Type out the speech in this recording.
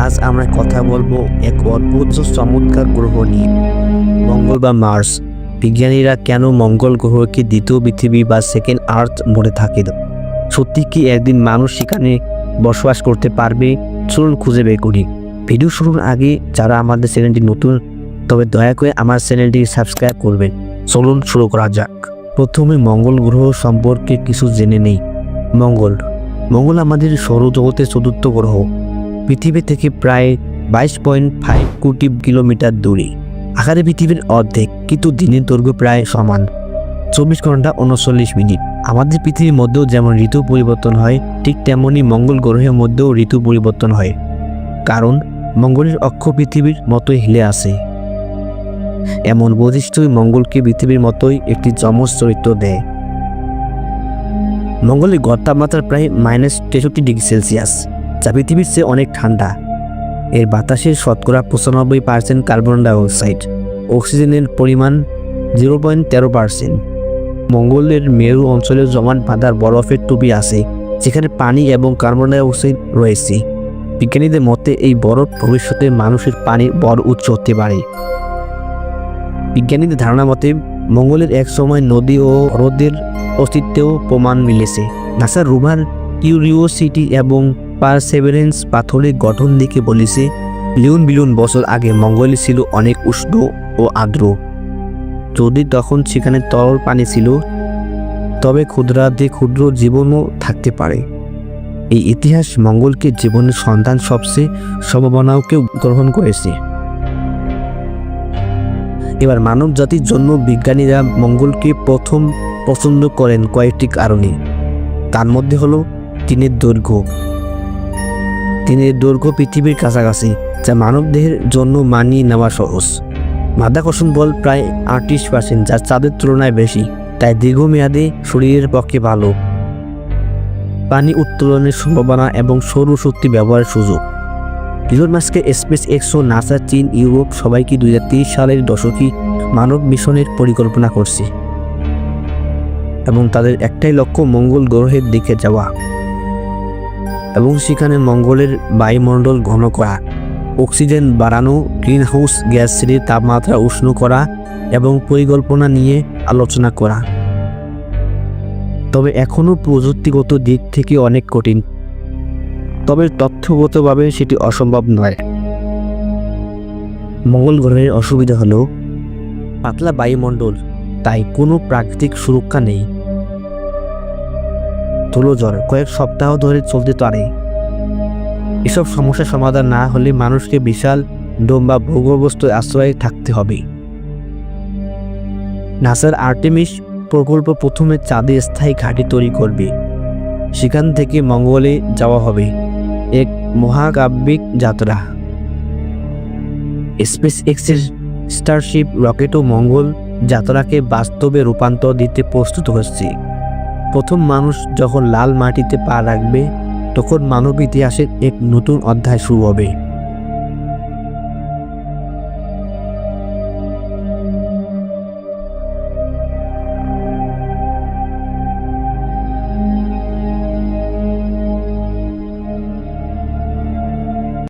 আজ আমরা কথা বলবো এক অদ্ভুত চমৎকার গ্রহ নিয়ে, মঙ্গল বা মার্স। বিজ্ঞানীরা কেন মঙ্গল গ্রহকে দ্বিতীয় পৃথিবী বা সেকেন্ড আর্থ বলে থাকে? সত্যি কি একদিন মানুষ সেখানে বসবাস করতে পারবে? চলুন খুঁজে বের করি। ভিডিও শুরুর আগে যারা আমাদের চ্যানেলটি নতুন, তবে দয়া করে আমার চ্যানেলটি সাবস্ক্রাইব করবেন। চলুন শুরু করা যাক। প্রথমে মঙ্গল গ্রহ সম্পর্কে কিছু জেনে নেই। মঙ্গল আমাদের সৌরজগতের চতুর্থ গ্রহ। পৃথিবী থেকে প্রায় 22.5 কোটি কিলোমিটার দূরে। আকারে পৃথিবীর অর্ধেক, কিন্তু দিনের দৈর্ঘ্য প্রায় সমান, 24 ঘন্টা 39 মিনিট। আমাদের পৃথিবীর মধ্যেও যেমন ঋতু পরিবর্তন হয়, ঠিক তেমনই মঙ্গল গ্রহের মধ্যেও ঋতু পরিবর্তন হয়, কারণ মঙ্গলের অক্ষ পৃথিবীর মতোই হিলে আসে। এমন বৈশিষ্ট্যই মঙ্গলকে পৃথিবীর মতোই একটি যমজ চরিত্র দেয়। মঙ্গলের গড় তাপমাত্রা প্রায় -63 ডিগ্রি সেলসিয়াস, যা পৃথিবীর চেয়ে অনেক ঠান্ডা। এর বাতাসের শতকরা 95% কার্বন ডাইঅক্সাইড, অক্সিজেনের পরিমাণ 0.13%। মঙ্গলের মেরু অঞ্চলে জমাট বাঁধা বরফের টুপি আছে, যেখানে পানি এবং কার্বন ডাইঅক্সাইড রয়েছে। বিজ্ঞানীদের মতে এই বরফ ভবিষ্যতে মানুষের পানির বড় উৎস হতে পারে। বিজ্ঞানীদের ধারণা মতে মঙ্গলের এক সময় নদী ও হ্রদের অস্তিত্বেও প্রমাণ মিলেছে। নাসার রোভার কিউরিওসিটি এবং পারসেভারেন্স পাথরের গঠন দেখে বলেছে, বিলিয়ন বছর আগে মঙ্গলে ছিল অনেক উষ্ণ ও আর্দ্র। যদি তখন সেখানে তরল পানি ছিল, তবে ক্ষুদ্র জীবনও থাকতে পারে। এই ইতিহাস মঙ্গলকে জীবনের সন্ধান সবচেয়ে সম্ভাবনাকেও গ্রহণ করেছে। এবার মানব জাতির জন্য বিজ্ঞানীরা মঙ্গলকে প্রথম পছন্দ করেন কয়েকটি কারণে। তার মধ্যে হলো দিনের দৈর্ঘ্য পৃথিবীর কাছাকাছি, যা মানবদেহের জন্য মানিয়ে নেওয়া সহজ। মাধ্যাকর্ষণ বল প্রায় 38%, যা চাঁদের তুলনায় বেশি, তাই দীর্ঘমেয়াদে শরীরের পক্ষে ভালো। পানি উত্তোলনের সম্ভাবনা এবং সৌরশক্তি ব্যবহারের সুযোগ। ইলন মাস্কের স্পেস এক্স ও নাসা, চীন, ইউরোপ সবাইকে 2030 সালের দশকে মানব মিশনের পরিকল্পনা করছে, এবং তাদের একটাই লক্ষ্য মঙ্গল গ্রহের দিকে যাওয়া এবং সেখানে মঙ্গলের বায়ুমণ্ডল ঘন করা, অক্সিজেন বাড়ানো, গ্রিনহাউস গ্যাস ছেড়ে তাপমাত্রা উষ্ণ করা এবং পরিকল্পনা নিয়ে আলোচনা করা। তবে এখনও প্রযুক্তিগত দিক থেকে অনেক কঠিন, তবে তথ্যগতভাবে সেটি অসম্ভব নয়। মঙ্গল গ্রহের অসুবিধা হলো পাতলা বায়ুমণ্ডল, তাই কোনো প্রাকৃতিক সুরক্ষা নেই। ধুলোঝড় কয়েক সপ্তাহ ধরে চলতে পারে। এসব সমস্যার সমাধান না হলে মানুষকে বিশাল ডোম বা ভূগর্ভস্থ আশ্রয়ে থাকতে হবে। নাসার আর্টেমিস প্রকল্প প্রথমে চাঁদে স্থায়ী ঘাঁটি তৈরি করবে, সেখান থেকে মঙ্গলে যাওয়া হবে, এক মহাকাব্যিক যাত্রা। স্পেস এক্সের স্টারশিপ রকেটও মঙ্গল যাত্রাকে বাস্তবে রূপান্তর দিতে প্রস্তুত হচ্ছে। প্রথম মানুষ যখন লাল মাটিতে পা রাখবে, তখন মানব ইতিহাসের এক নতুন অধ্যায় শুরু হবে।